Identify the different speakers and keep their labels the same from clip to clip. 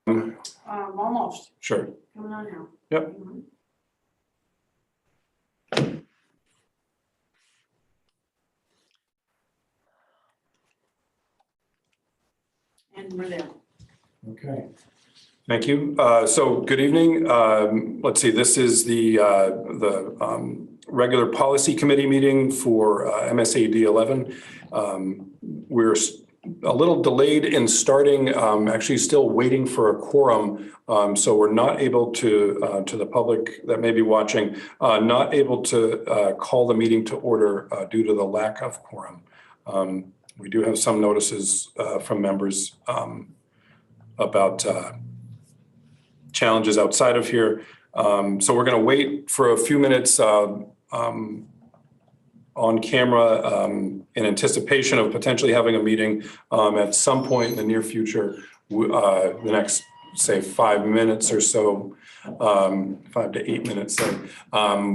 Speaker 1: Almost.
Speaker 2: Sure.
Speaker 1: Coming on now.
Speaker 2: Yep.
Speaker 1: And we're there.
Speaker 2: Okay. Thank you. So good evening. Let's see, this is the regular policy committee meeting for MSAD11. We're a little delayed in starting, actually still waiting for a quorum. So we're not able to the public that may be watching, not able to call the meeting to order due to the lack of quorum. We do have some notices from members about challenges outside of here. So we're going to wait for a few minutes on camera in anticipation of potentially having a meeting at some point in the near future, the next, say, 5 minutes or so, 5 to 8 minutes.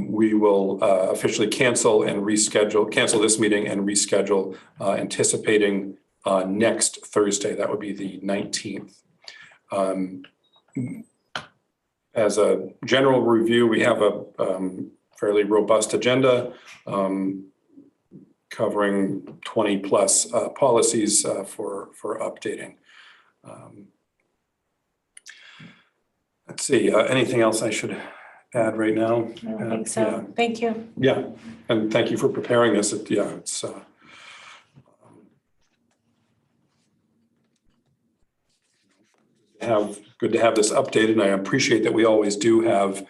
Speaker 2: We will officially cancel this meeting and reschedule, anticipating next Thursday. That would be the 19th. As a general review, we have a fairly robust agenda covering 20 plus policies for updating. Let's see, anything else I should add right now?
Speaker 3: I don't think so.
Speaker 2: Yeah.
Speaker 3: Thank you.
Speaker 2: Yeah, and thank you for preparing this. It's good to have this updated, and I appreciate that we always do have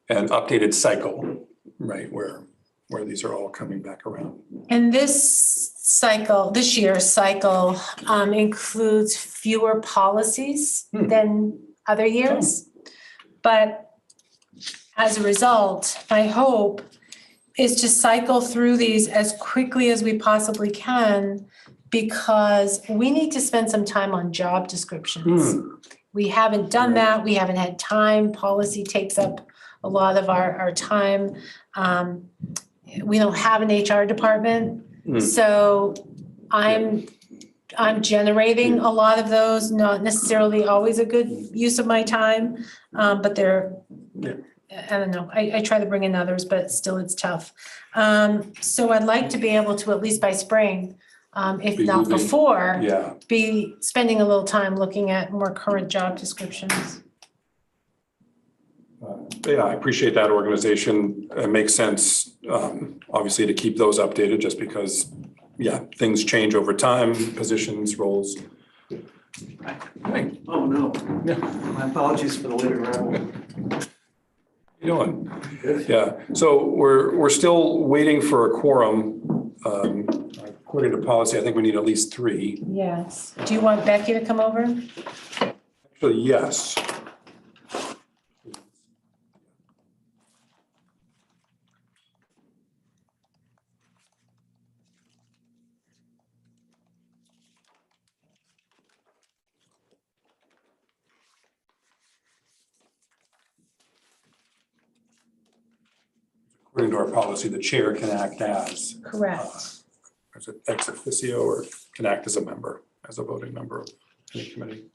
Speaker 2: an updated cycle, right, where these are all coming back around.
Speaker 3: And this year's cycle includes fewer policies than other years. But as a result, my hope is to cycle through these as quickly as we possibly can, because we need to spend some time on job descriptions. We haven't done that. We haven't had time. Policy takes up a lot of our time. We don't have an HR department. So I'm generating a lot of those, not necessarily always a good use of my time, but they're, I don't know, I try to bring in others, but still it's tough. So I'd like to be able to, at least by spring, if not before, be spending a little time looking at more current job descriptions.
Speaker 2: Yeah, I appreciate that organization. It makes sense, obviously, to keep those updated just because, things change over time, positions, roles. Hi.
Speaker 4: Oh, no. My apologies for the late arrival.
Speaker 2: How you doing? Good. Yeah, so we're still waiting for a quorum. According to policy, I think we need at least 3.
Speaker 3: Yes. Do you want Becky to come over?
Speaker 2: Actually, yes. According to our policy, the chair can act as.
Speaker 3: Correct.
Speaker 2: As an ex officio, or can act as a member, as a voting member of any committee.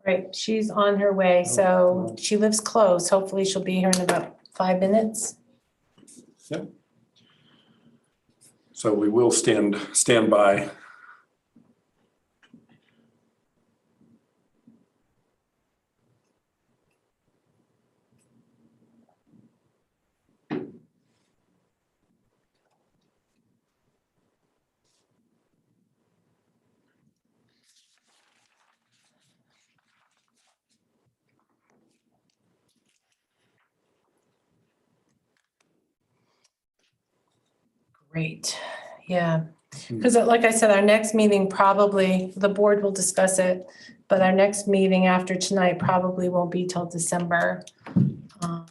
Speaker 3: Right, she's on her way, so she lives close. Hopefully she'll be here in about 5 minutes.
Speaker 2: Yep. So we will stand by.
Speaker 3: Great, yeah. Because like I said, our next meeting probably, the board will discuss it, but our next meeting after tonight probably won't be till December. I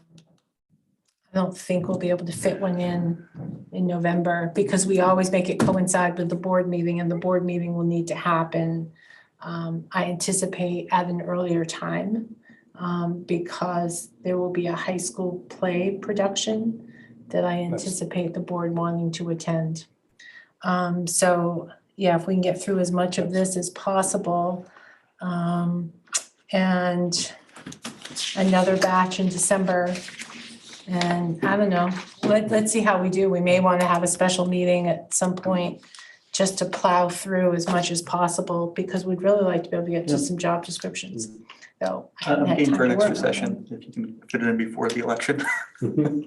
Speaker 3: don't think we'll be able to fit one in November, because we always make it coincide with the board meeting, and the board meeting will need to happen, I anticipate, at an earlier time. because there will be a high school play production that I anticipate the board wanting to attend. So, yeah, if we can get through as much of this as possible, and another batch in December. And I don't know, let's see how we do. We may want to have a special meeting at some point just to plow through as much as possible, because we'd really like to be able to get to some job descriptions. Though I haven't
Speaker 4: I'm
Speaker 3: had
Speaker 4: game
Speaker 3: time
Speaker 4: for an
Speaker 3: to work
Speaker 4: extra
Speaker 3: on
Speaker 4: session, if you can fit it in before the election.
Speaker 3: them.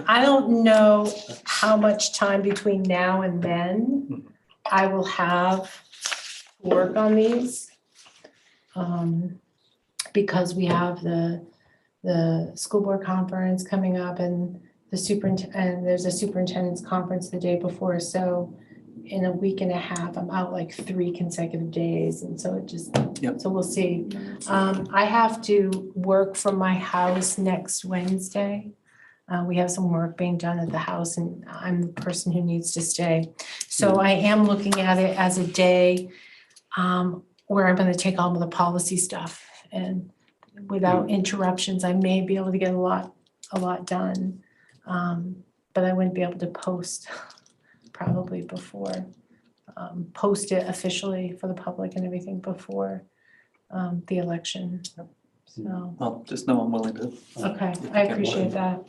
Speaker 3: I don't know how much time between now and then I will have to work on these. Because we have the school board conference coming up and and there's a superintendent's conference the day before. So in a week and a half, I'm out like 3 consecutive days. And so it just, so we'll see. I have to work from my house next Wednesday. We have some work being done at the house and I'm the person who needs to stay. So I am looking at it as a day where I'm gonna take all of the policy stuff, and without interruptions, I may be able to get a lot done. But I wouldn't be able to post probably before, post it officially for the public and everything before the election. So,
Speaker 4: Well, just know I'm willing to.
Speaker 3: okay, I appreciate that.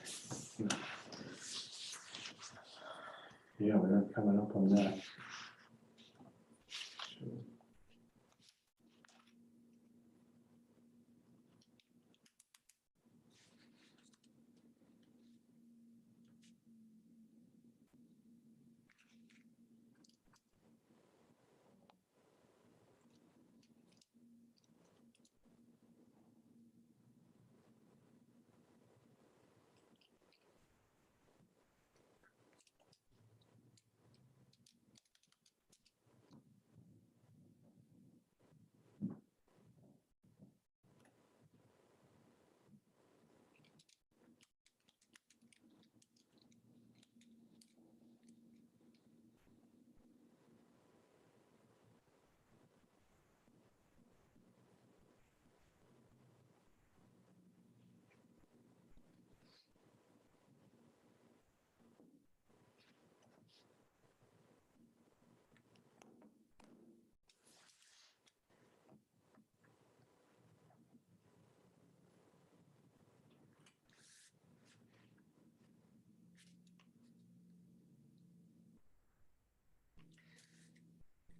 Speaker 2: Yeah, we're coming up on that.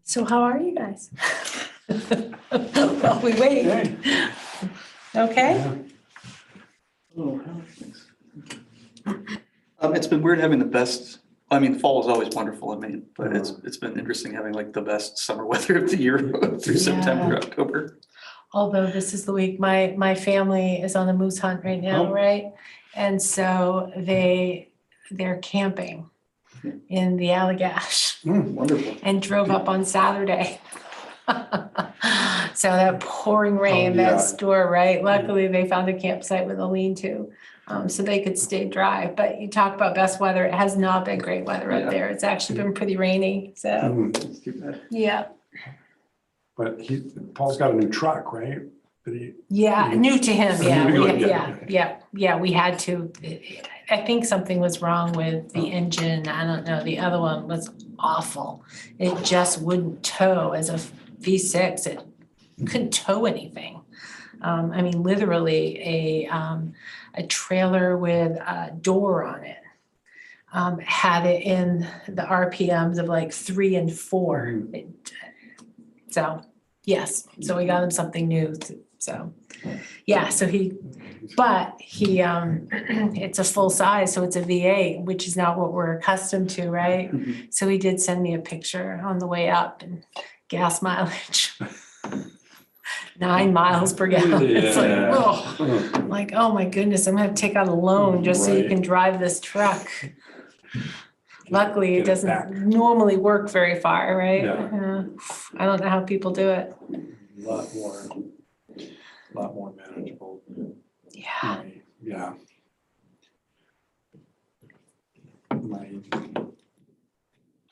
Speaker 3: So how are you guys? While we wait. Okay?
Speaker 4: Oh, thanks. It's been weird having the best, I mean, fall is always wonderful in Maine, but it's been interesting having like the best summer weather of the year through September, October.
Speaker 3: Although this is the week, my family is on the moose hunt right now, right? And so they're camping in the Allagash
Speaker 4: Wonderful.
Speaker 3: and drove up on Saturday. So that pouring rain, that store, right? Luckily, they found a campsite with a lean-to, so they could stay dry. But you talk about best weather, it has not been great weather up there. It's actually been pretty rainy, so,
Speaker 4: That's too bad.
Speaker 3: yeah.
Speaker 2: But Paul's got a new truck, right?
Speaker 3: Yeah, new to him,
Speaker 2: Yeah.
Speaker 3: yeah, we had to. I think something was wrong with the engine, I don't know, the other one was awful. It just wouldn't tow as a V6, it couldn't tow anything. I mean, literally a trailer with a door on it. Had it in the RPMs of like 3 and 4. So, yes, so we got him something new, so, yeah, so but he, it's a full size, so it's a V8, which is not what we're accustomed to, right? So he did send me a picture on the way up and gas mileage. 9 miles per gallon. It's like, whoa. I'm like, oh my goodness, I'm gonna take out a loan just so you can drive this truck. Luckily, it doesn't normally work very far, right?
Speaker 2: Yeah.
Speaker 3: I don't know how people do it.
Speaker 2: A lot more manageable.
Speaker 3: Yeah.
Speaker 2: Yeah. My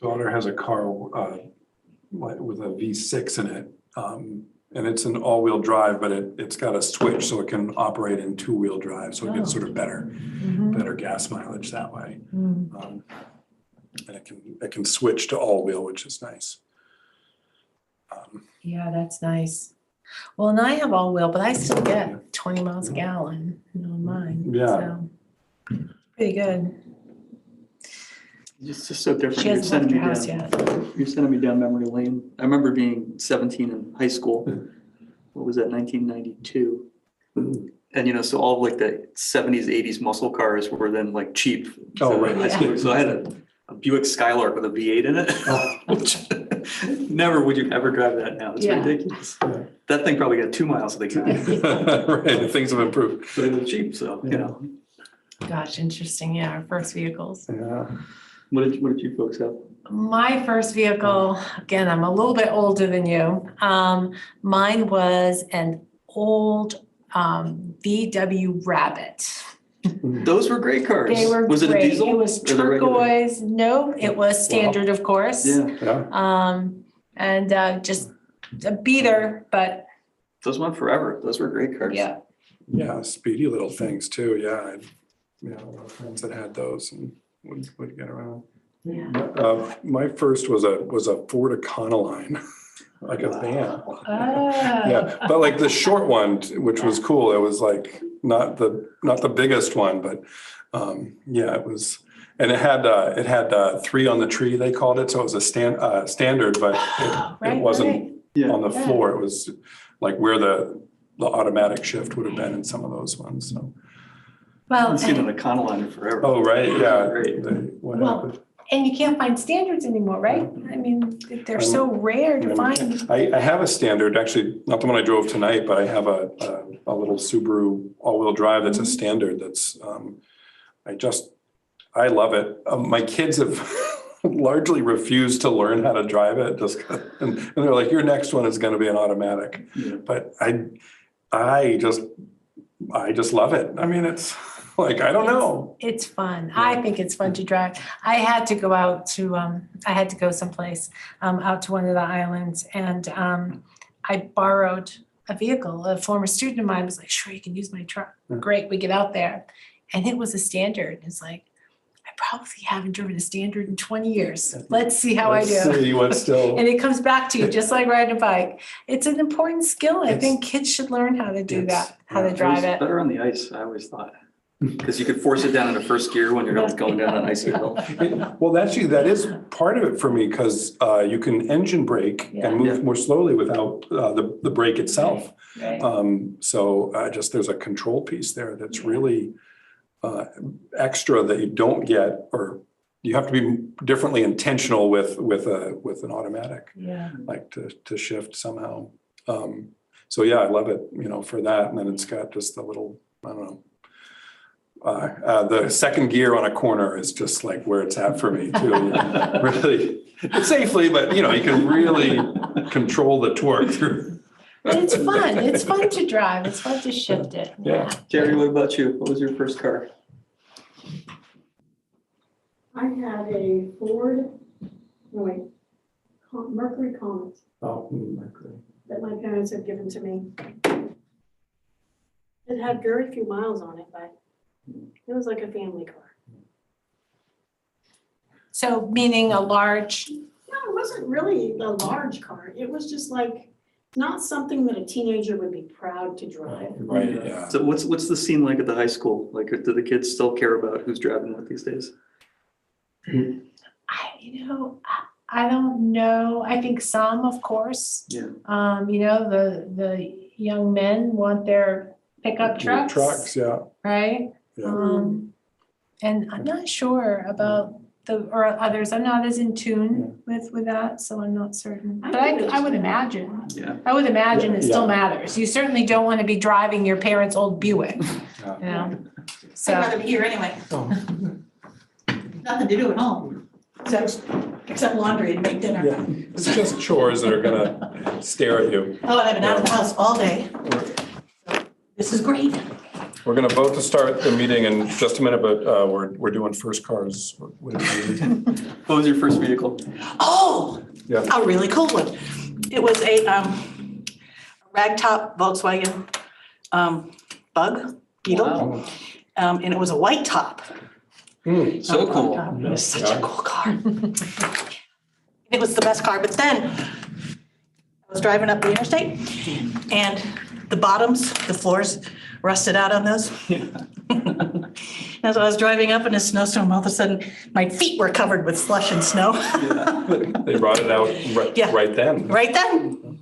Speaker 2: daughter has a car with a V6 in it. And it's an all-wheel drive, but it's got a switch so it can operate in two-wheel drive. So it gets sort of better gas mileage that way. And it can switch to all-wheel, which is nice.
Speaker 3: Yeah, that's nice. Well, and I have all-wheel, but I still get 20 miles a gallon on mine.
Speaker 2: Yeah.
Speaker 3: So pretty good.
Speaker 4: It's just so different.
Speaker 3: She hasn't left her house yet.
Speaker 4: You're sending me down memory lane. I remember being 17 in high school. What was that, 1992? And so all like the 70s, 80s muscle cars were then like cheap.
Speaker 2: Oh,
Speaker 4: So
Speaker 2: right.
Speaker 4: high school. So I had a Buick Skylark with a V8 in it. Which never would you ever drive that now. It's ridiculous. That thing probably got 2 miles of the guy.
Speaker 2: Right, things have improved.
Speaker 4: But it was cheap, so
Speaker 3: Gosh, interesting. Yeah, our first vehicles.
Speaker 2: Yeah.
Speaker 4: What did you folks have?
Speaker 3: My first vehicle, again, I'm a little bit older than you. Mine was an old VW Rabbit.
Speaker 4: Those were great cars.
Speaker 3: They were
Speaker 4: Was it a
Speaker 3: great.
Speaker 4: diesel?
Speaker 3: It was
Speaker 4: or the regular?
Speaker 3: turquoise. No, it was standard, of course.
Speaker 4: Yeah,
Speaker 3: And just a beater, but
Speaker 4: those went forever. Those were great cars.
Speaker 3: yeah.
Speaker 2: Yeah, speedy little things too. Yeah, a lot of friends that had those and would get around.
Speaker 3: Yeah.
Speaker 2: My first was a Ford Econoline, like a van.
Speaker 3: Ah.
Speaker 2: Yeah, but like the short one, which was cool. It was like not the biggest one, but yeah, it was. And it had 3 on the tree, they called it. So it was a standard, but it wasn't on the floor. It was like where the automatic shift would have been in some of those ones. So.
Speaker 4: I
Speaker 3: Well,
Speaker 4: haven't seen an Econoline forever.
Speaker 2: Oh, right, yeah.
Speaker 4: Great.
Speaker 2: What
Speaker 3: Well,
Speaker 2: happened?
Speaker 3: and you can't find standards anymore, right? I mean, they're so rare to find.
Speaker 2: I have a standard, actually, not the one I drove tonight, but I have a little Subaru all-wheel drive that's a standard that's, I love it. My kids have largely refused to learn how to drive it, and they're like, your next one is gonna be an automatic.
Speaker 4: Yeah.
Speaker 2: But I just love it. I mean, it's like, I don't know.
Speaker 3: It's fun. I think it's fun to drive. I had to go out to, I had to go someplace, out to one of the islands, and I borrowed a vehicle. A former student of mine was like, sure, you can use my truck. Great, we get out there. And it was a standard. It's like, I probably haven't driven a standard in 20 years. Let's see how I do.
Speaker 2: Let's see what's still.
Speaker 3: And it comes back to you, just like riding a bike. It's an important skill. I think kids should learn how to do that, how to drive it.
Speaker 4: Better on the ice, I always thought. Because you could force it down into first gear when you're going down an icy hill.
Speaker 2: Well, actually, that is part of it for me because you can engine brake and move more slowly without the brake itself.
Speaker 3: Right.
Speaker 2: So there's a control piece there that's really extra that you don't get, or you have to be differently intentional with an automatic, like to shift somehow. So yeah, I love it, for that. And then it's got just a little, I don't know. The second gear on a corner is just like where it's at for me too. Really, safely, but you can really control the torque through.
Speaker 3: And it's fun. It's fun to drive. It's fun to shift it.
Speaker 2: Yeah.
Speaker 4: Jerry, what about you? What was your first car?
Speaker 1: I had a Mercury Comet that my parents had given to me. It had very few miles on it, but it was like a family car.
Speaker 3: So meaning a large,
Speaker 1: No, it wasn't really a large car. It was just like, not something that a teenager would be proud to drive.
Speaker 2: Right, yeah.
Speaker 4: So what's the scene like at the high school? Like, do the kids still care about who's driving what these days?
Speaker 3: I don't know. I think some, of course.
Speaker 4: Yeah.
Speaker 3: The young men want their pickup trucks.
Speaker 2: Trucks, yeah.
Speaker 3: Right?
Speaker 2: Yeah.
Speaker 3: And I'm not sure about or others. I'm not as in tune with that, so I'm not certain. But I would imagine.
Speaker 4: Yeah.
Speaker 3: I would imagine it still
Speaker 2: Yeah.
Speaker 3: matters. You certainly don't want to be driving your parents' old Buick.
Speaker 2: Yeah.
Speaker 3: So.
Speaker 1: I'd rather be here anyway. Nothing to do at home, except laundry and make dinner.
Speaker 2: Yeah. It's just chores that are gonna stare at you.
Speaker 1: Oh, and I've been out of the house all day. This is great.
Speaker 2: We're gonna vote to start the meeting in just a minute, but we're doing first cars.
Speaker 4: What was your first vehicle?
Speaker 1: Oh,
Speaker 2: Yeah.
Speaker 1: a really cool one. It was a
Speaker 5: ragtop Volkswagen Beetle.
Speaker 4: Wow.
Speaker 5: And it was a white top.
Speaker 4: So cool.
Speaker 5: It was such a cool car. It was the best car, but then I was driving up the interstate and the bottoms, the floors rusted out on those. As I was driving up in a snowstorm, all of a sudden, my feet were covered with slush and snow.
Speaker 2: They brought it out
Speaker 5: Yeah.
Speaker 2: right then.
Speaker 5: Right then.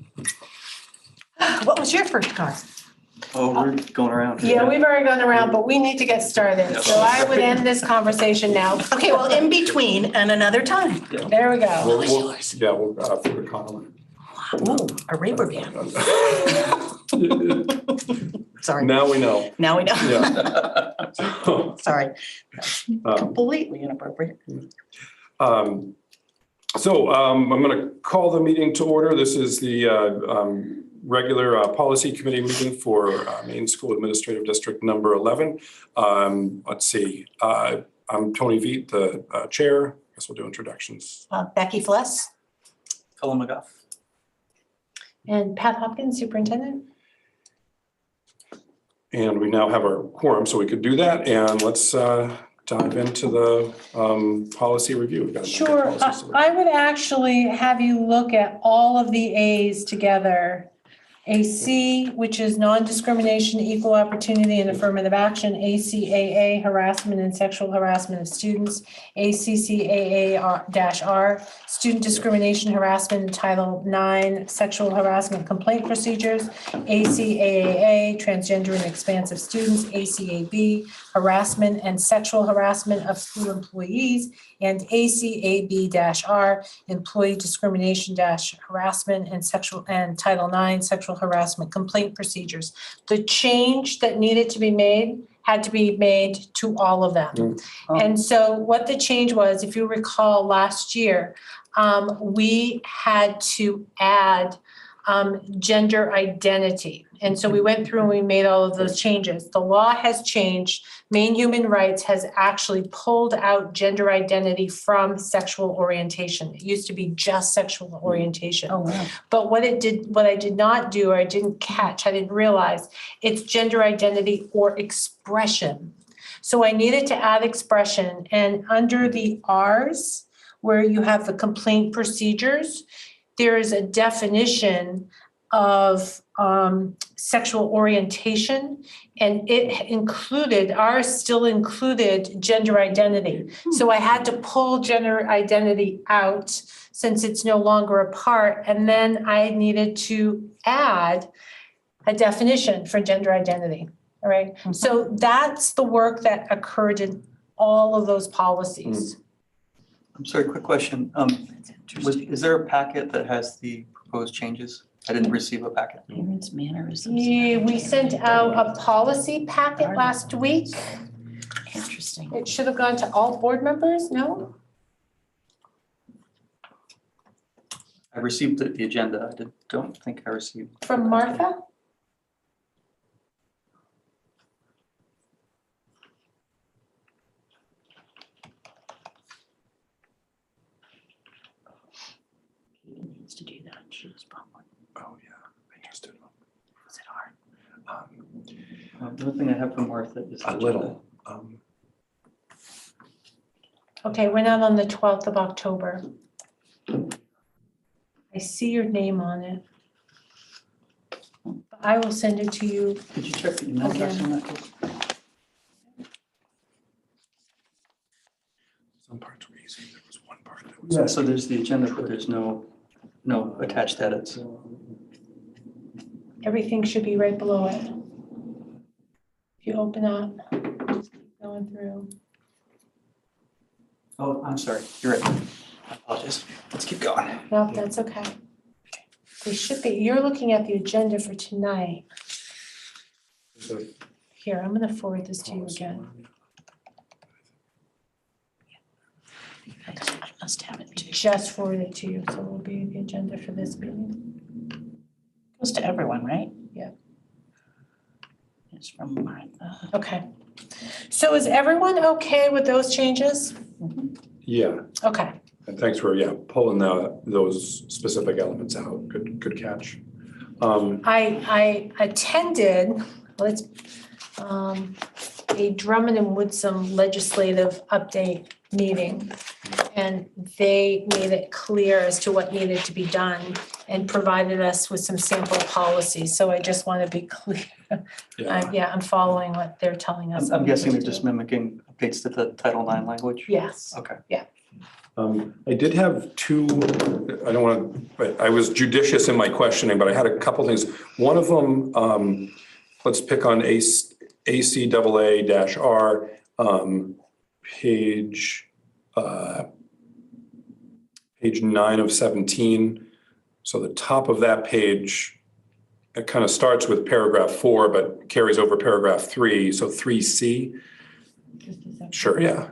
Speaker 5: What was your first car?
Speaker 4: Oh, we're going around.
Speaker 3: Yeah, we've already gone around, but we need to get started. So I would end this conversation now.
Speaker 5: Okay, well, in between and another time.
Speaker 3: There we go.
Speaker 2: For the comment.
Speaker 5: Ooh, a rubber band. Sorry,
Speaker 2: Now we know.
Speaker 5: now we know.
Speaker 2: Yeah.
Speaker 5: Sorry. Completely inappropriate.
Speaker 2: So I'm going to call the meeting to order. This is the regular policy committee meeting for Maine School Administrative District number 11. Let's see. I'm Tony Veet, the chair. I guess we'll do introductions.
Speaker 5: Becky Fless.
Speaker 4: Colin McGough.
Speaker 3: And Pat Hopkins, superintendent.
Speaker 2: And we now have our quorum, so we could do that. And let's dive into the policy review. We've got a number of
Speaker 3: Sure,
Speaker 2: policies to look
Speaker 3: I would actually have you look at all of the As together. AC, which is non-discrimination, equal opportunity and affirmative action. ACAA, harassment and sexual harassment of students. ACCAA-R, student discrimination, harassment in Title IX, sexual harassment complaint procedures. ACAA, transgender and expansive students. ACAB, harassment and sexual harassment of school employees. And ACAB-R, employee discrimination harassment and sexual and Title IX, sexual harassment complaint procedures. The change that needed to be made had to be made to all of them. And so what the change was, if you recall last year, we had to add gender identity. And so we went through and we made all of those changes. The law has changed. Maine Human Rights has actually pulled out gender identity from sexual orientation. It used to be just sexual orientation.
Speaker 5: Oh, wow.
Speaker 3: But what I did not do, or I didn't catch, I didn't realize, it's gender identity or expression. So I needed to add expression, and under the R's, where you have the complaint procedures, there is a definition of sexual orientation, and it included, ours still included gender identity. So I had to pull gender identity out since it's no longer a part, and then I needed to add a definition for gender identity, all right? So that's the work that occurred in all of those policies.
Speaker 4: I'm sorry, quick question. Is there a packet that has the proposed changes? I didn't receive a packet.
Speaker 5: Parents' mannerisms.
Speaker 3: Yeah, we sent out a policy packet last week.
Speaker 5: Interesting.
Speaker 3: It should have gone to all board members, no?
Speaker 4: I received the agenda. I don't think I received.
Speaker 3: From Martha?
Speaker 5: Needs to do that. She was probably,
Speaker 2: Oh, yeah. I used to.
Speaker 5: was it hard?
Speaker 4: The only thing I have from Martha is. the
Speaker 2: A little.
Speaker 3: Okay, we're not on the 12th of October. I see your name on it. I will send it to you.
Speaker 4: agenda. Could you check the email address on that, please?
Speaker 2: Some parts were easy. There was one part that was.
Speaker 4: Yeah, so there's the agenda, but there's no attached edits.
Speaker 3: Everything should be right below it. If you open up, just keep going through.
Speaker 4: Oh, I'm sorry. You're right. I apologize. Let's keep going.
Speaker 3: No, that's okay. They should be, you're looking at the agenda for tonight. Here, I'm gonna forward this to you again.
Speaker 5: I must have it too.
Speaker 3: Just forward it to you, so it will be the agenda for this meeting.
Speaker 5: Goes to everyone, right?
Speaker 3: Yeah.
Speaker 5: It's from Martha.
Speaker 3: Okay. So is everyone okay with those changes?
Speaker 2: Yeah,
Speaker 3: Okay.
Speaker 2: and thanks for, pulling those specific elements out. Good catch.
Speaker 3: I attended, a Drummond and Woodsum legislative update meeting. And they made it clear as to what needed to be done and provided us with some sample policies. So I just want to be clear.
Speaker 2: Yeah.
Speaker 3: I'm following what they're telling us.
Speaker 4: I'm guessing they're just mimicking updates to the Title IX language?
Speaker 3: Yes.
Speaker 4: Okay.
Speaker 2: I did have two, I don't want to, but I was judicious in my questioning, but I had a couple things. One of them, let's pick on ACAA-R, page 9 of 17. So the top of that page, it kind of starts with paragraph 4, but carries over paragraph 3. So 3C. Sure, yeah.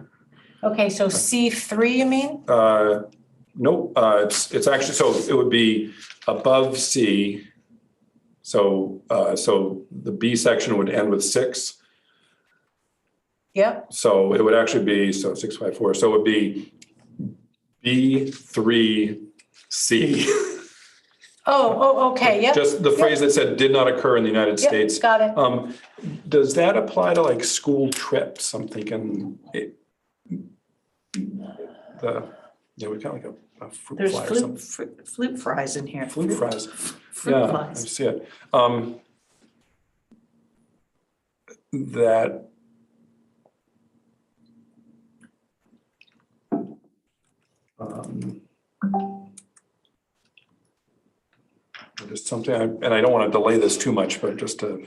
Speaker 3: Okay, so C3, you mean?
Speaker 2: Nope, it's actually, so it would be above C. So the B section would end with 6.
Speaker 3: Yep.
Speaker 2: So it would actually be, 654, so it would be B3C.
Speaker 3: Okay, yep.
Speaker 2: Just the phrase that said did not occur in the United
Speaker 3: Yep,
Speaker 2: States.
Speaker 3: got it.
Speaker 2: Does that apply to like school trips? I'm thinking we kind of like a fruit
Speaker 5: There's
Speaker 2: fly or something.
Speaker 5: flute fries in here.
Speaker 2: Fruit fries.
Speaker 5: Fruit
Speaker 2: Yeah, I
Speaker 5: flies.
Speaker 2: see it. That just something, and I don't want to delay this too much, but just to.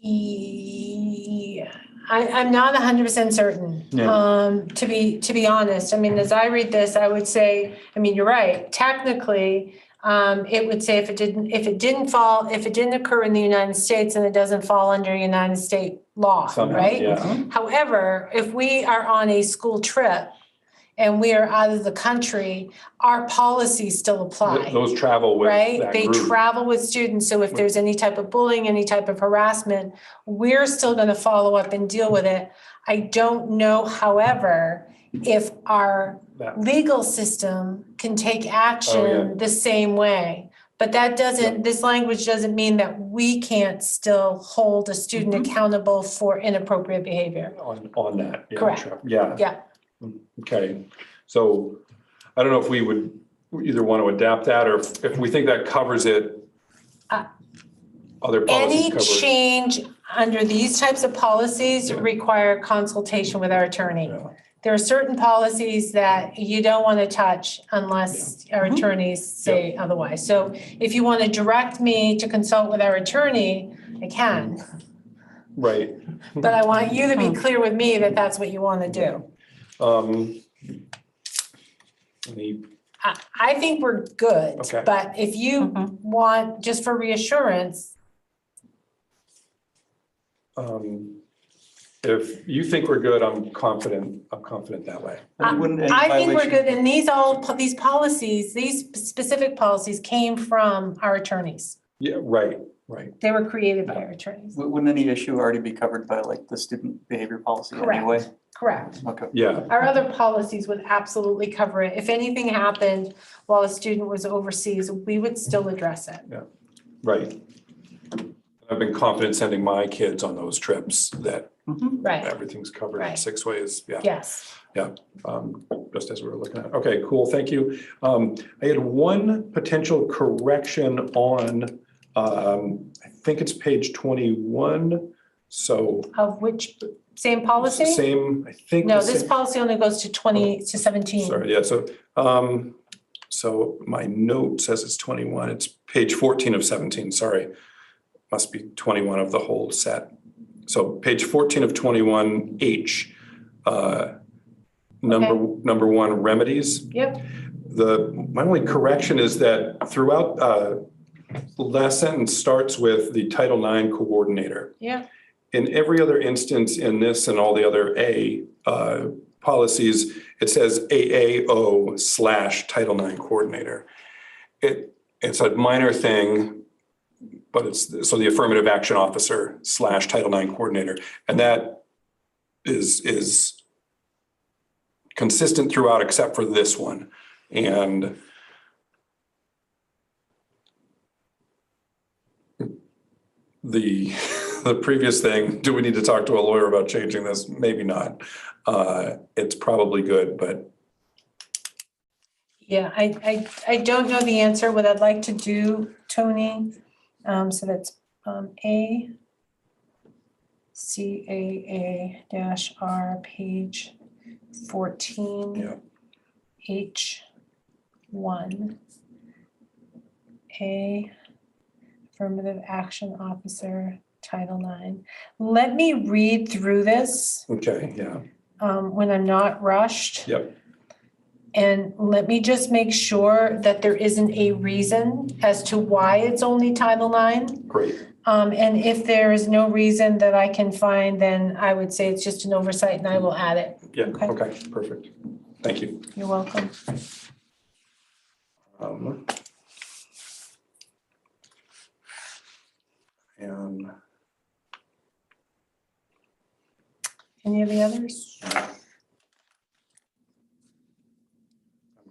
Speaker 3: Yeah, I'm not 100% certain.
Speaker 2: Yeah.
Speaker 3: To be honest, I mean, as I read this, I would say, I mean, you're right. Technically, it would say if it didn't occur in the United States, and it doesn't fall under United States law,
Speaker 2: Somehow,
Speaker 3: right?
Speaker 2: yeah.
Speaker 3: However, if we are on a school trip and we are out of the country, our policies still apply.
Speaker 2: Those travel with
Speaker 3: Right?
Speaker 2: that
Speaker 3: They
Speaker 2: group.
Speaker 3: travel with students, so if there's any type of bullying, any type of harassment, we're still gonna follow up and deal with it. I don't know, however, if our
Speaker 2: That-
Speaker 3: legal system can take
Speaker 2: Oh, yeah.
Speaker 3: action the same way. But that doesn't, this language doesn't mean that we can't still hold a student accountable for inappropriate behavior.
Speaker 2: On that. Yeah,
Speaker 3: Correct.
Speaker 2: sure. Yeah.
Speaker 3: Yeah.
Speaker 2: Okay, so I don't know if we would either want to adapt that or if we think that covers it. Other policies
Speaker 3: Any
Speaker 2: cover it.
Speaker 3: change under these types of policies
Speaker 2: Yeah.
Speaker 3: require consultation with our attorney.
Speaker 2: Yeah.
Speaker 3: There are certain policies that you don't want to touch unless our attorneys say otherwise. So if you want to direct me to consult with our attorney, I can.
Speaker 2: Right.
Speaker 3: But I want you to be clear with me that that's what you want to do.
Speaker 2: Any,
Speaker 3: I think we're good,
Speaker 2: Okay.
Speaker 3: but if you want, just for reassurance,
Speaker 2: if you think we're good, I'm confident that way.
Speaker 4: And wouldn't any
Speaker 3: I think we're
Speaker 4: violation-
Speaker 3: good, and these policies, these specific policies came from our attorneys.
Speaker 2: Yeah, right.
Speaker 3: They were created by our attorneys.
Speaker 4: Wouldn't any issue already be covered by like the student behavior policy anyway?
Speaker 3: Correct.
Speaker 4: Okay.
Speaker 2: Yeah,
Speaker 3: Our other policies would absolutely cover it. If anything happened while a student was overseas, we would still address it.
Speaker 2: right. I've been confident sending my kids on those trips that
Speaker 3: Right,
Speaker 2: everything's covered in
Speaker 3: Right.
Speaker 2: 6 ways. Yeah.
Speaker 3: yes.
Speaker 2: Just as we were looking at. Okay, cool, thank you. I had one potential correction on, I think it's page 21. So
Speaker 3: Of which, same policy?
Speaker 2: same, I think.
Speaker 3: No,
Speaker 2: the
Speaker 3: this
Speaker 2: same-
Speaker 3: policy only goes to 17.
Speaker 2: Sorry, yeah, so my note says it's 21. It's page 14 of 17, sorry. Must be 21 of the whole set. So page 14 of 21H, number 1, remedies.
Speaker 3: Yep,
Speaker 2: My only correction is that throughout, the last sentence starts with the Title IX coordinator.
Speaker 3: yeah,
Speaker 2: In every other instance in this and all the other policies, it says AAO/Title IX coordinator. It's a minor thing, but it's, so the affirmative action officer/Title IX coordinator. And that is consistent throughout except for this one. And the previous thing, do we need to talk to a lawyer about changing this? Maybe not. It's probably good, but
Speaker 3: Yeah, I don't know the answer. What I'd like to do, Tony, so that's CAA-R, page 14.
Speaker 2: yeah.
Speaker 3: H1, A, affirmative action officer, Title IX. Let me read through this
Speaker 2: Okay, yeah,
Speaker 3: when I'm not rushed.
Speaker 2: yep,
Speaker 3: And let me just make sure that there isn't a reason as to why it's only Title IX.
Speaker 2: great.
Speaker 3: And if there is no reason that I can find, then I would say it's just an oversight and I will add it.
Speaker 2: Yeah,
Speaker 3: Okay.
Speaker 2: okay, perfect. Thank you.
Speaker 3: You're welcome.
Speaker 2: And
Speaker 3: Any of the others?
Speaker 2: I'm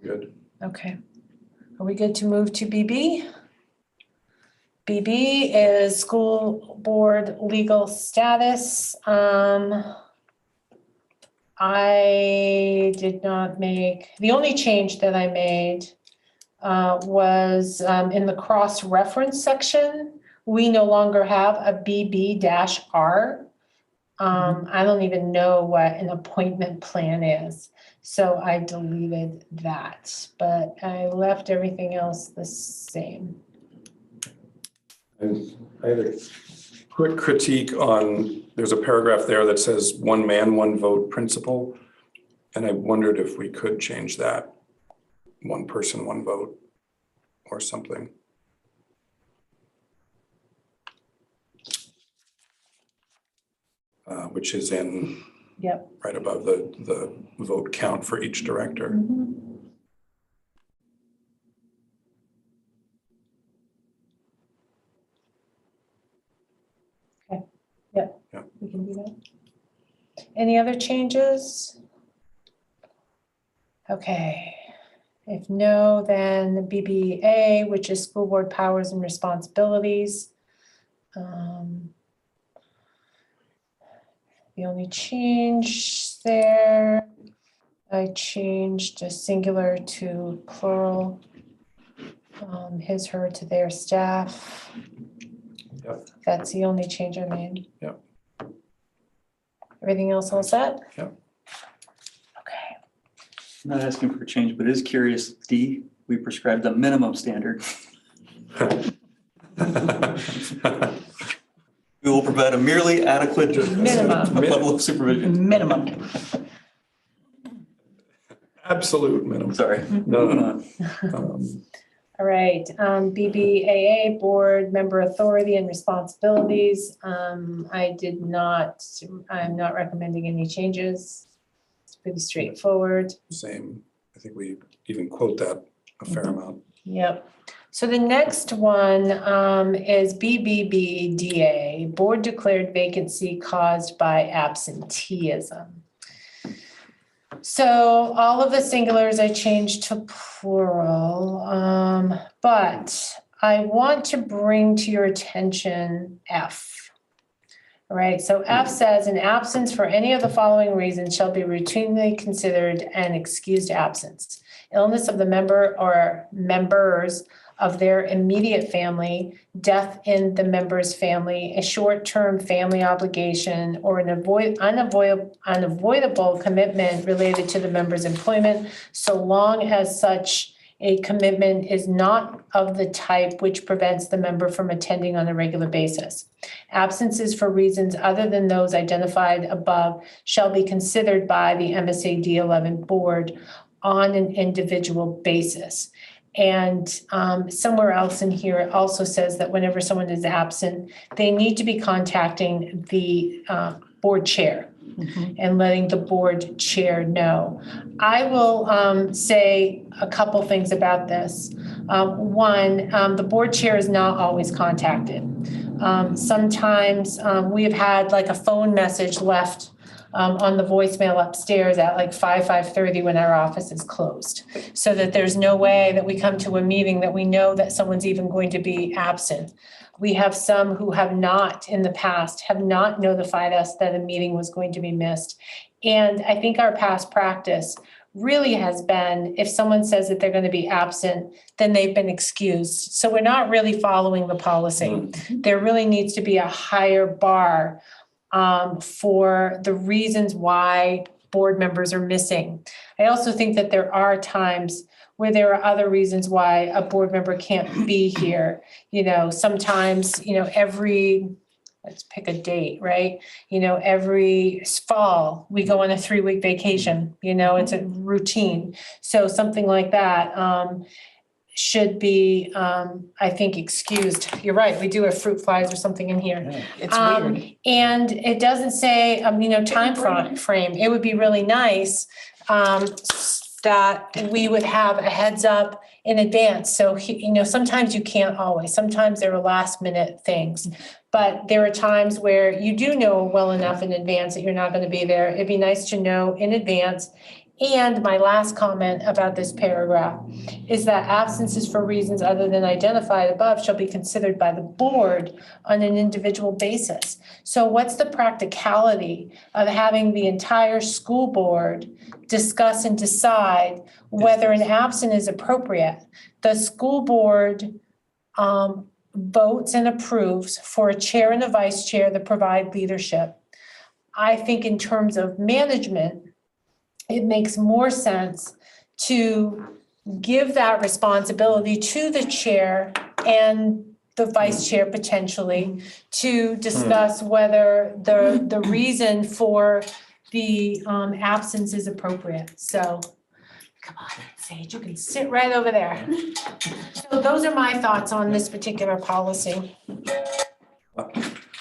Speaker 2: good.
Speaker 3: Okay. Are we good to move to BB? BB is school board legal status. I did not make, the only change that I made was in the cross-reference section. We no longer have a BB-R. I don't even know what an appointment plan is. So I deleted that, but I left everything else the same.
Speaker 2: And I had a quick critique on, there's a paragraph there that says one man, one vote principle. And I wondered if we could change that, one person, one vote or something. Which is in
Speaker 3: Yep.
Speaker 2: right above the vote count for each director.
Speaker 3: Okay, yep.
Speaker 2: Yep.
Speaker 3: We can do that. Any other changes? Okay, if no, then the BBA, which is school board powers and responsibilities. The only change there, I changed a singular to plural. His, her to their staff.
Speaker 2: Yep.
Speaker 3: That's the only change I made.
Speaker 2: Yep.
Speaker 3: Everything else all set?
Speaker 2: Yep.
Speaker 3: Okay.
Speaker 4: I'm not asking for a change, but it is curious, D, we prescribed a minimum standard. We will provide a merely adequate
Speaker 5: Minimum.
Speaker 4: level of supervision.
Speaker 5: Minimum.
Speaker 2: Absolute minimum.
Speaker 4: Sorry,
Speaker 2: No,
Speaker 4: moving
Speaker 2: no.
Speaker 4: on.
Speaker 3: All right, BBAA, board member authority and responsibilities. I'm not recommending any changes. It's pretty straightforward.
Speaker 2: Same. I think we even quote that a fair amount.
Speaker 3: Yep. So the next one is BBBDA, board declared vacancy caused by absenteeism. So all of the singulars I changed to plural, but I want to bring to your attention F. All right, so F says an absence for any of the following reasons shall be routinely considered an excused absence. Illness of the member or members of their immediate family, death in the member's family, a short-term family obligation, or an unavoidable commitment related to the member's employment, so long as such a commitment is not of the type which prevents the member from attending on a regular basis. Absences for reasons other than those identified above shall be considered by the MSAD11 board on an individual basis. And somewhere else in here, it also says that whenever someone is absent, they need to be contacting the board chair and letting the board chair know. I will say a couple things about this. One, the board chair is not always contacted. Sometimes we have had like a phone message left on the voicemail upstairs at like 5:30 when our office is closed. So that there's no way that we come to a meeting that we know that someone's even going to be absent. We have some who have not in the past, have not notified us that a meeting was going to be missed. And I think our past practice really has been, if someone says that they're going to be absent, then they've been excused. So we're not really following the policy. There really needs to be a higher bar for the reasons why board members are missing. I also think that there are times where there are other reasons why a board member can't be here. You know, sometimes, you know, let's pick a date, right? You know, every fall, we go on a 3-week vacation, you know, it's a routine. So something like that should be, I think, excused. You're right, we do have fruit flies or something in here.
Speaker 5: It's weird.
Speaker 3: And it doesn't say, you know, time frame. It would be really nice that we would have a heads up in advance. So, you know, sometimes you can't always, sometimes there are last minute things. But there are times where you do know well enough in advance that you're not going to be there. It'd be nice to know in advance. And my last comment about this paragraph is that absences for reasons other than identified above shall be considered by the board on an individual basis. So what's the practicality of having the entire school board discuss and decide whether an absence is appropriate? The school board votes and approves for a chair and a vice chair that provide leadership. I think in terms of management, it makes more sense to give that responsibility to the chair and the vice chair potentially to discuss whether the reason for the absence is appropriate. So come on, Sage, you can sit right over there. So those are my thoughts on this particular policy.
Speaker 2: I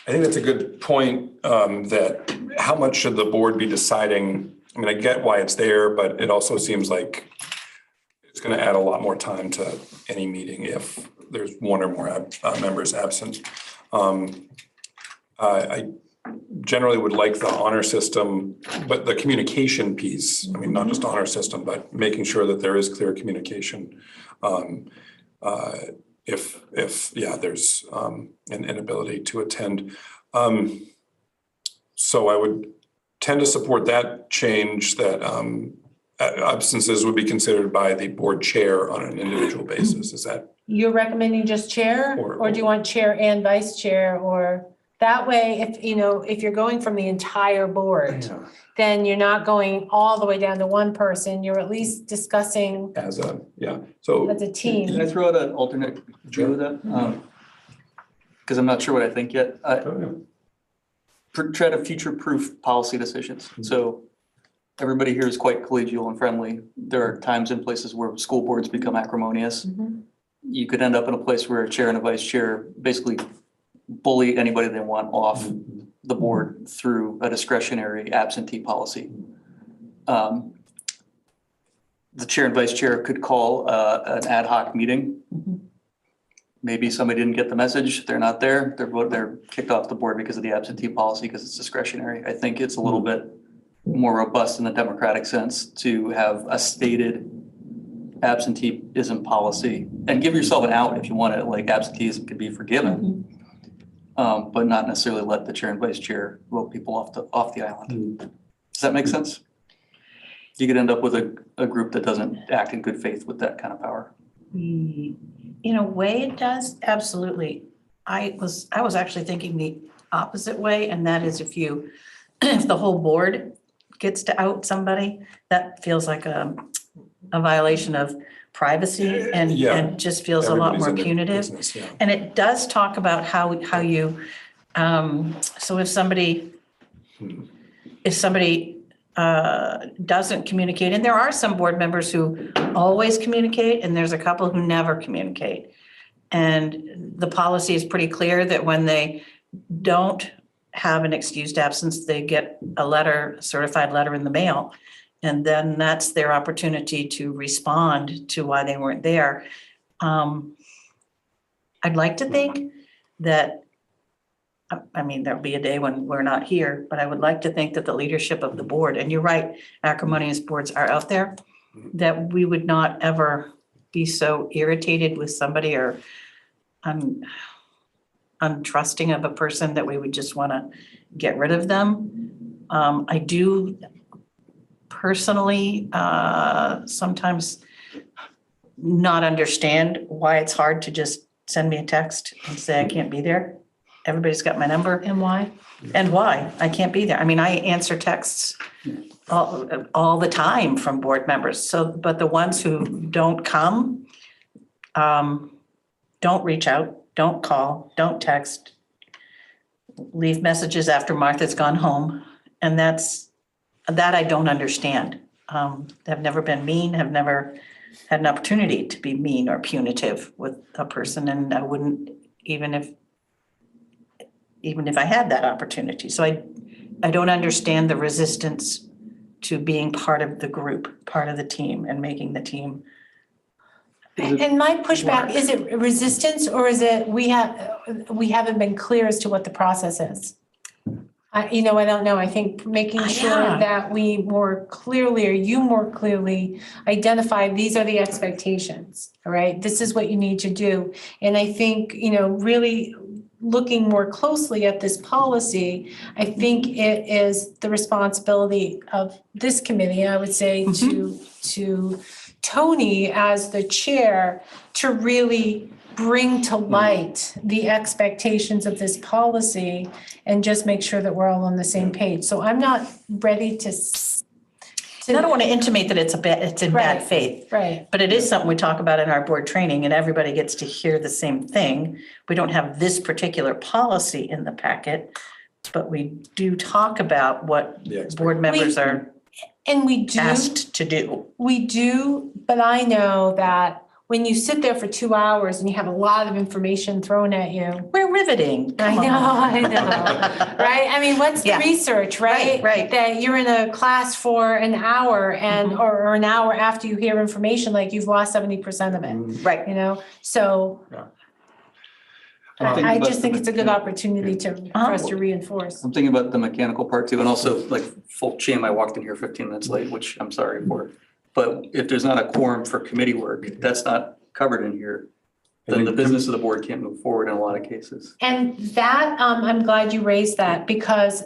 Speaker 2: think that's a good point, that how much should the board be deciding? I mean, I get why it's there, but it also seems like it's going to add a lot more time to any meeting if there's one or more members absent. I generally would like the honor system, but the communication piece, I mean, not just honor system, but making sure that there is clear communication. If there's an inability to attend. So I would tend to support that change, that absences would be considered by the board chair on an individual basis. Is that?
Speaker 3: You're recommending just chair, or do you want chair and vice chair? Or that way, if you're going from the entire board, then you're not going all the way down to one person. You're at least discussing
Speaker 2: As a
Speaker 3: team.
Speaker 4: Can I throw out an alternate view of that? Because I'm not sure what I think yet. Try to future-proof policy decisions. So everybody here is quite collegial and friendly. There are times and places where school boards become acrimonious. You could end up in a place where a chair and a vice chair basically bully anybody they want off the board through a discretionary absentee policy. The chair and vice chair could call an ad hoc meeting. Maybe somebody didn't get the message, they're not there, they're kicked off the board because of the absentee policy, because it's discretionary. I think it's a little bit more robust in the democratic sense to have a stated absenteeism policy and give yourself an out if you want it, like absenteeism can be forgiven, but not necessarily let the chair and vice chair vote people off the island. Does that make sense? You could end up with a group that doesn't act in good faith with that kind of power.
Speaker 5: In a way it does, absolutely. I was actually thinking the opposite way, and that is if the whole board gets to out somebody, that feels like a violation of privacy and just feels a lot more punitive. And it does talk about how you, so if somebody doesn't communicate, and there are some board members who always communicate, and there's a couple who never communicate. And the policy is pretty clear that when they don't have an excused absence, they get a certified letter in the mail. And then that's their opportunity to respond to why they weren't there. I'd like to think that I mean, there'll be a day when we're not here, but I would like to think that the leadership of the board, and you're right, acrimonious boards are out there, that we would not ever be so irritated with somebody or untrusting of a person that we would just want to get rid of them. I do personally sometimes not understand why it's hard to just send me a text and say I can't be there. Everybody's got my number.
Speaker 3: And why?
Speaker 5: And why? I can't be there. I mean, I answer texts all the time from board members. So, but the ones who don't come, don't reach out, don't call, don't text, leave messages after Martha's gone home. And that I don't understand. Have never been mean, have never had an opportunity to be mean or punitive with a person. And I wouldn't, even if I had that opportunity. So I don't understand the resistance to being part of the group, part of the team and making the team.
Speaker 3: And my pushback,
Speaker 5: Work.
Speaker 3: is it resistance or is it we haven't been clear as to what the process is? I don't know. I think making sure
Speaker 5: Yeah.
Speaker 3: that we more clearly, or you more clearly identify, these are the expectations, all right? This is what you need to do. And I think, really looking more closely at this policy, I think it is the responsibility of this committee, I would say, to Tony as the chair to really bring to light the expectations of this policy and just make sure that we're all on the same page. So I'm not ready to.
Speaker 5: And I don't want to intimate that it's in bad
Speaker 3: Right.
Speaker 5: faith.
Speaker 3: Right.
Speaker 5: But it is something we talk about in our board training and everybody gets to hear the same thing. We don't have this particular policy in the packet, but we do talk about what
Speaker 2: The expectation.
Speaker 5: board members are
Speaker 3: And we do.
Speaker 5: asked to do.
Speaker 3: We do, but I know that when you sit there for 2 hours and you have a lot of information thrown at you.
Speaker 5: We're riveting.
Speaker 3: I
Speaker 5: Come on.
Speaker 3: know, right? I mean, what's the
Speaker 5: Yeah.
Speaker 3: research, right?
Speaker 5: Right.
Speaker 3: That you're in a class for an hour and,
Speaker 5: Mhm.
Speaker 3: or an hour after you hear information, like you've lost 70% of it,
Speaker 5: Right.
Speaker 3: So
Speaker 4: I'm thinking
Speaker 3: I
Speaker 4: about
Speaker 3: just
Speaker 4: the
Speaker 3: think it's a good opportunity for us to reinforce.
Speaker 4: I'm thinking about the mechanical part too, and also like full shame, I walked in here 15 minutes late, which I'm sorry for. But if there's not a quorum for committee work, that's not covered in here, then the business of the board can't move forward in a lot of cases.
Speaker 3: And that, I'm glad you raised that because,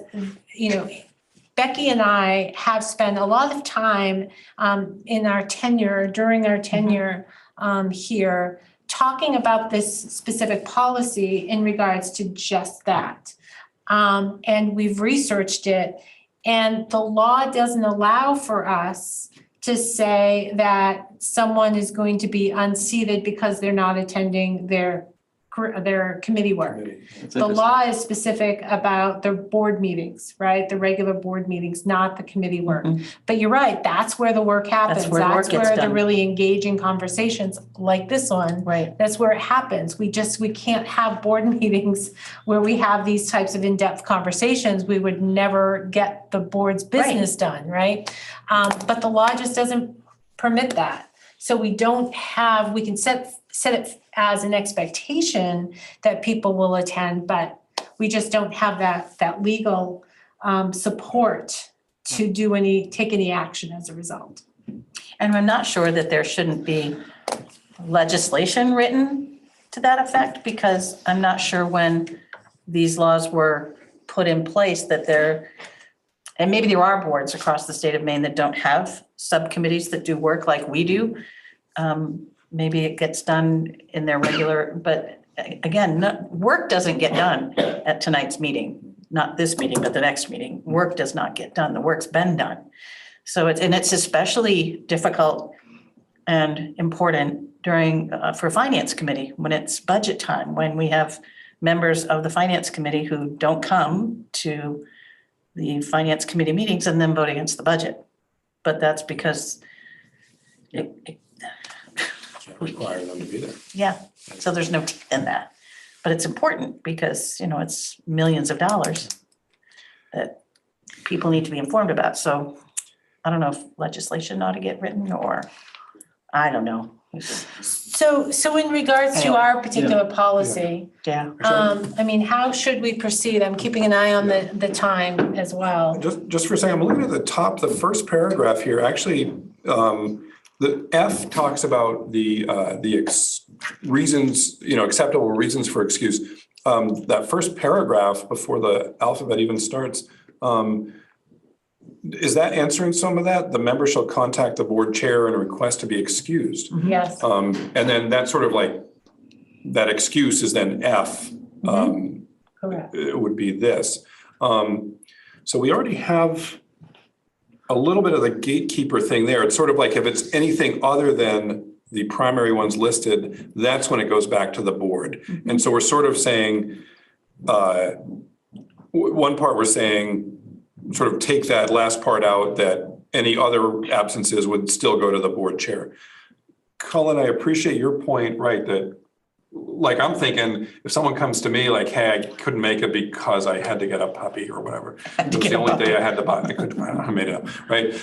Speaker 3: Becky and I have spent a lot of time in our tenure, during our tenure here, talking about this specific policy in regards to just that. And we've researched it, and the law doesn't allow for us to say that someone is going to be unseated because they're not attending their committee work.
Speaker 4: It's
Speaker 3: The
Speaker 4: interesting.
Speaker 3: law is specific about the board meetings, right? The regular board meetings, not the committee work.
Speaker 5: Mhm.
Speaker 3: But you're right, that's where the work happens.
Speaker 5: where the work gets
Speaker 3: the
Speaker 5: done.
Speaker 3: really engaging conversations like this one.
Speaker 5: Right.
Speaker 3: That's where it happens. We can't have board meetings where we have these types of in-depth conversations. We would never get the board's business done, right? But the law just doesn't permit that. So we can set it as an expectation that people will attend, but we just don't have that legal support to take any action as a result.
Speaker 5: And I'm not sure that there shouldn't be legislation written to that effect, because I'm not sure when these laws were put in place that and maybe there are boards across the state of Maine that don't have subcommittees that do work like we do. Maybe it gets done in their regular, but again, work doesn't get done at tonight's meeting, not this meeting, but the next meeting. Work does not get done. The work's been done. So it's especially difficult and important for finance committee when it's budget time, when we have members of the finance committee who don't come to the finance committee meetings and then vote against the budget. But that's because
Speaker 2: Can't require them to be there.
Speaker 5: yeah, so there's no teeth in that. But it's important because, it's millions of dollars that people need to be informed about. So I don't know if legislation ought to get written or, I don't know.
Speaker 3: So in regards to our particular policy,
Speaker 5: Yeah.
Speaker 3: I mean, how should we proceed? I'm keeping an eye on the time as well.
Speaker 2: Just for a second, I'm looking at the top, the first paragraph here, actually, the F talks about the reasons, acceptable reasons for excuse. That first paragraph before the alphabet even starts, is that answering some of that? The member shall contact the board chair and request to be excused.
Speaker 3: Yes.
Speaker 2: And then that sort of like, that excuse is then F.
Speaker 3: Correct.
Speaker 2: It would be this. So we already have a little bit of the gatekeeper thing there. It's sort of like if it's anything other than the primary ones listed, that's when it goes back to the board. And so we're sort of saying, one part we're saying, sort of take that last part out, that any other absences would still go to the board chair. Cullen, I appreciate your point, right, that like I'm thinking if someone comes to me like, hey, I couldn't make it because I had to get a puppy or whatever. It was the only day I had to buy, I made it up, right?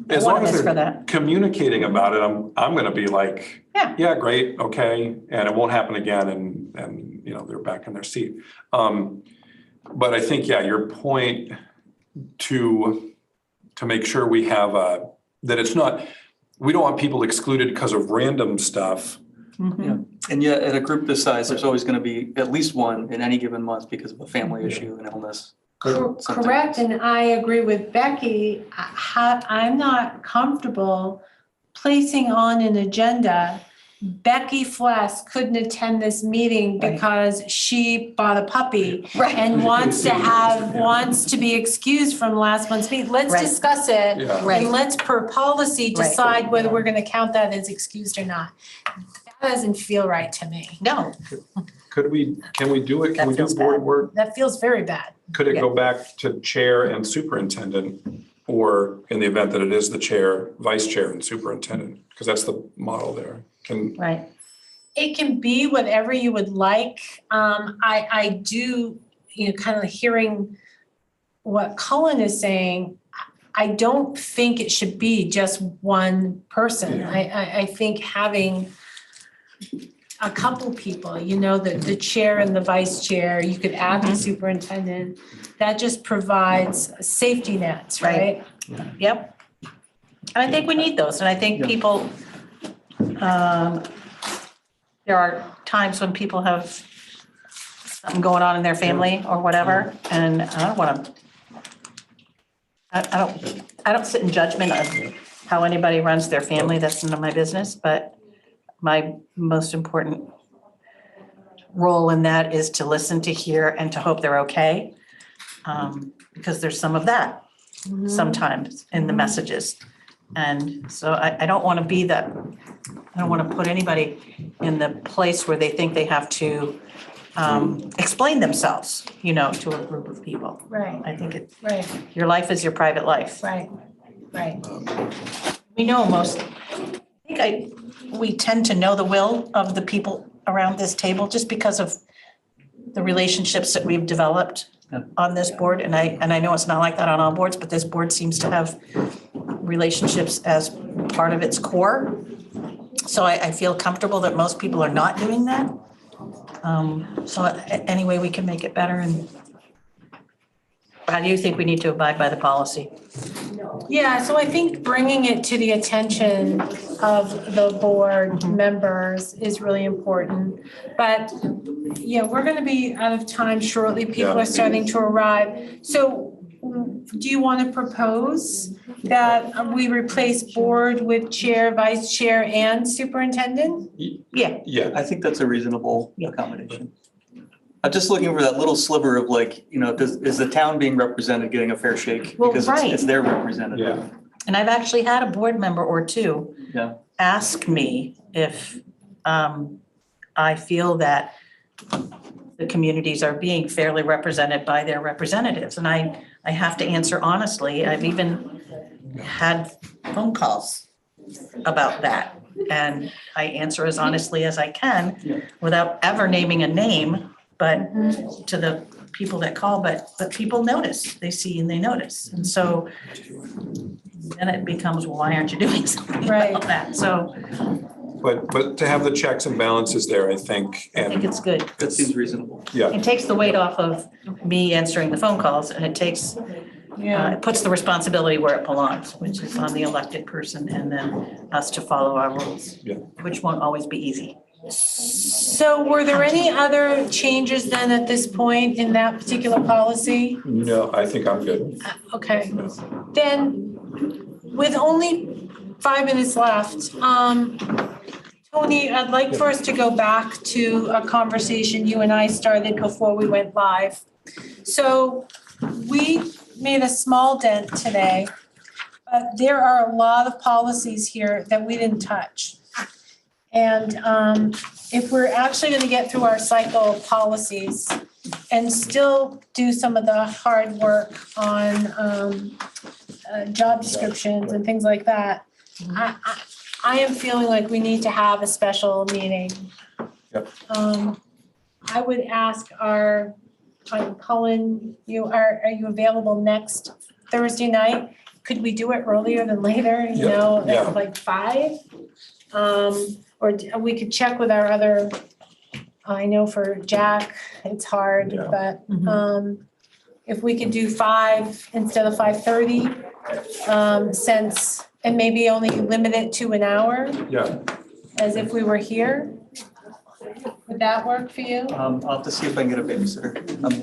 Speaker 2: As long as they're communicating about it, I'm gonna be like, yeah, great, okay, and it won't happen again, and they're back in their seat. But I think, your point to make sure we have that it's not, we don't want people excluded because of random stuff.
Speaker 4: Yeah, and yet at a group this size, there's always going to be at least one in any given month because of a family issue, an illness.
Speaker 3: Correct, and I agree with Becky. I'm not comfortable placing on an agenda, Becky Fless couldn't attend this meeting because she bought a puppy and wants to be excused from last month's meeting. Let's discuss it. And let's per policy decide whether we're gonna count that as excused or not. That doesn't feel right to me.
Speaker 5: No.
Speaker 2: Can we do it? Can we do board work?
Speaker 3: That feels very bad.
Speaker 2: Could it go back to chair and superintendent? Or in the event that it is the chair, vice chair and superintendent? Because that's the model there.
Speaker 3: It can be whatever you would like. I do, kind of hearing what Cullen is saying, I don't think it should be just one person. I think having a couple people, the chair and the vice chair, you could add the superintendent. That just provides safety nets, right?
Speaker 5: Yep. And I think we need those. And I think people, there are times when people have something going on in their family or whatever, and I don't want to, I don't sit in judgment of how anybody runs their family. That's none of my business, but my most important role in that is to listen, to hear, and to hope they're okay. Because there's some of that sometimes in the messages. And so I don't want to be that, I don't want to put anybody in the place where they think they have to explain themselves, to a group of people.
Speaker 3: Right.
Speaker 5: I think
Speaker 3: Right.
Speaker 5: your life is your private life.
Speaker 3: Right.
Speaker 5: We know we tend to know the will of the people around this table just because of the relationships that we've developed on this board. And I know it's not like that on all boards, but this board seems to have relationships as part of its core. So I feel comfortable that most people are not doing that. So any way we can make it better. And how do you think we need to abide by the policy?
Speaker 3: Yeah, so I think bringing it to the attention of the board members is really important. But, we're going to be out of time shortly. People are starting to arrive. So do you want to propose that we replace board with chair, vice chair, and superintendent?
Speaker 4: Yeah, I think that's a reasonable accommodation. I'm just looking for that little sliver of is the town being represented getting a fair shake?
Speaker 5: Well,
Speaker 4: because it's their representative.
Speaker 2: Yeah.
Speaker 5: And I've actually had a board member or two ask me if I feel that the communities are being fairly represented by their representatives. And I have to answer honestly. I've even had phone calls about that. And I answer as honestly as I can without ever naming a name, but to the people that call, but people notice, they see and they notice. And so then it becomes, well, why aren't you doing something about that? So
Speaker 2: but to have the checks and balances there, I think,
Speaker 5: I think
Speaker 2: and,
Speaker 5: it's good.
Speaker 4: That seems reasonable.
Speaker 2: yeah,
Speaker 5: It takes the weight off of me answering the phone calls and it takes, it puts the responsibility where it belongs, which is on the elected person and then us to follow our rules.
Speaker 2: Yeah.
Speaker 5: Which won't always be easy.
Speaker 3: So were there any other changes then at this point in that particular policy?
Speaker 2: no, I think I'm good.
Speaker 3: Okay, then with only 5 minutes left, Tony, I'd like for us to go back to a conversation you and I started before we went live. So we made a small dent today, but there are a lot of policies here that we didn't touch. And if we're actually gonna get through our cycle of policies and still do some of the hard work on job descriptions and things like that, I am feeling like we need to have a special meeting.
Speaker 2: Yep.
Speaker 3: I would ask Colin, are you available next Thursday night? Could we do it earlier than later, you
Speaker 2: Yep,
Speaker 3: know,
Speaker 2: yeah.
Speaker 3: at like 5? Or we could check with our other, I know for Jack, it's hard,
Speaker 2: Yeah.
Speaker 3: but if we could do 5 instead of 5:30, and maybe only limit it to an hour
Speaker 2: Yeah,
Speaker 3: as if we were here. Would that work for you?
Speaker 4: I'll have to see if I can get a babysitter. I'm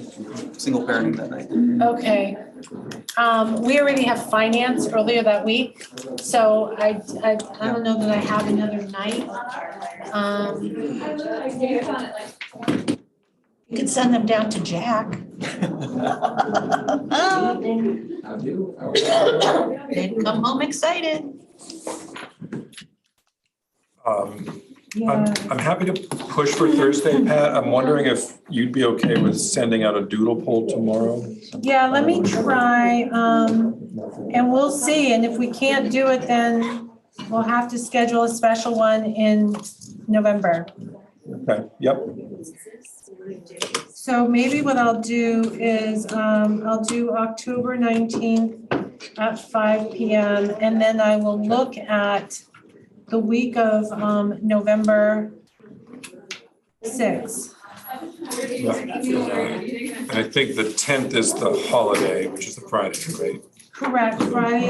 Speaker 4: single parenting that night.
Speaker 3: Okay. We already have finance earlier that week, so I don't know that I have another night.
Speaker 5: You could send them down to Jack. They'd come home excited.
Speaker 2: I'm happy to push for Thursday, Pat. I'm wondering if you'd be okay with sending out a doodle poll tomorrow?
Speaker 3: Yeah, let me try, and we'll see, and if we can't do it, then we'll have to schedule a special one in November.
Speaker 2: Okay, yep,
Speaker 3: So maybe what I'll do is, I'll do October 19th at 5 PM, and then I will look at the week of, November 6th.
Speaker 2: yeah. And I think the 10th is the holiday, which is the Friday, right?
Speaker 3: Correct, Friday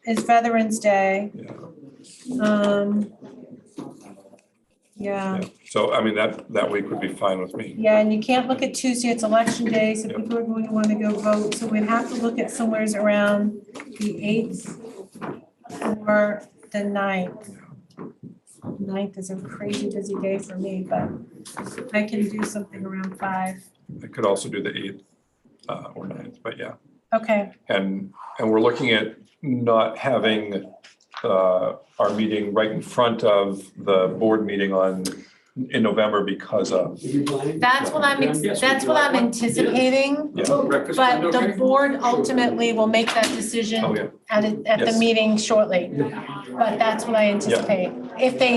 Speaker 3: is Veterans Day.
Speaker 2: Yeah.
Speaker 3: Yeah,
Speaker 2: So, I mean, that week would be fine with me.
Speaker 3: yeah, and you can't look at Tuesday, it's election day, so people are going to want to go vote, so we'd have to look at somewheres around the 8th or the 9th. 9th is a crazy busy day for me, but I can do something around 5.
Speaker 2: I could also do the 8th or 9th, but yeah.
Speaker 3: Okay,
Speaker 2: And we're looking at not having our meeting right in front of the board meeting in November because of.
Speaker 3: that's what I'm anticipating,
Speaker 2: Yeah.
Speaker 3: but the board ultimately will make that decision
Speaker 2: Oh, yeah.
Speaker 3: at the
Speaker 2: Yes.
Speaker 3: meeting shortly. But that's what I anticipate. If they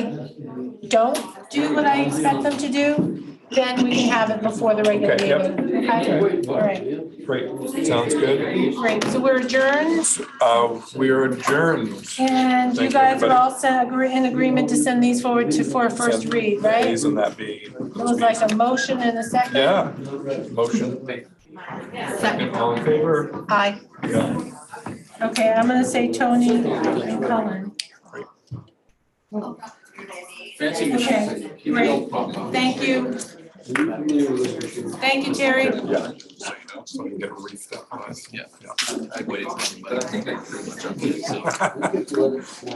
Speaker 3: don't do what I expect them to do, then we can have it before the regular
Speaker 2: Okay, yep.
Speaker 3: meeting. Okay, all right,
Speaker 2: Great, sounds good.
Speaker 3: great. So we're adjourned,
Speaker 2: We are adjourned.
Speaker 3: and you
Speaker 2: Thank you,
Speaker 3: guys are
Speaker 2: everybody.
Speaker 3: all in agreement to send these forward for a first read, right? It
Speaker 2: Please, and that be.
Speaker 3: was like a motion and a second?
Speaker 2: Yeah, motion. Second, all in favor?
Speaker 5: Aye.
Speaker 2: Yeah.
Speaker 3: Okay, I'm gonna say Tony and Cullen.
Speaker 6: Fancy
Speaker 3: Okay, great. Thank you. Thank you, Terry.
Speaker 2: Yeah, so you know, so I can get briefed up on it.
Speaker 6: Yeah. I waited, but I think I pretty much updated.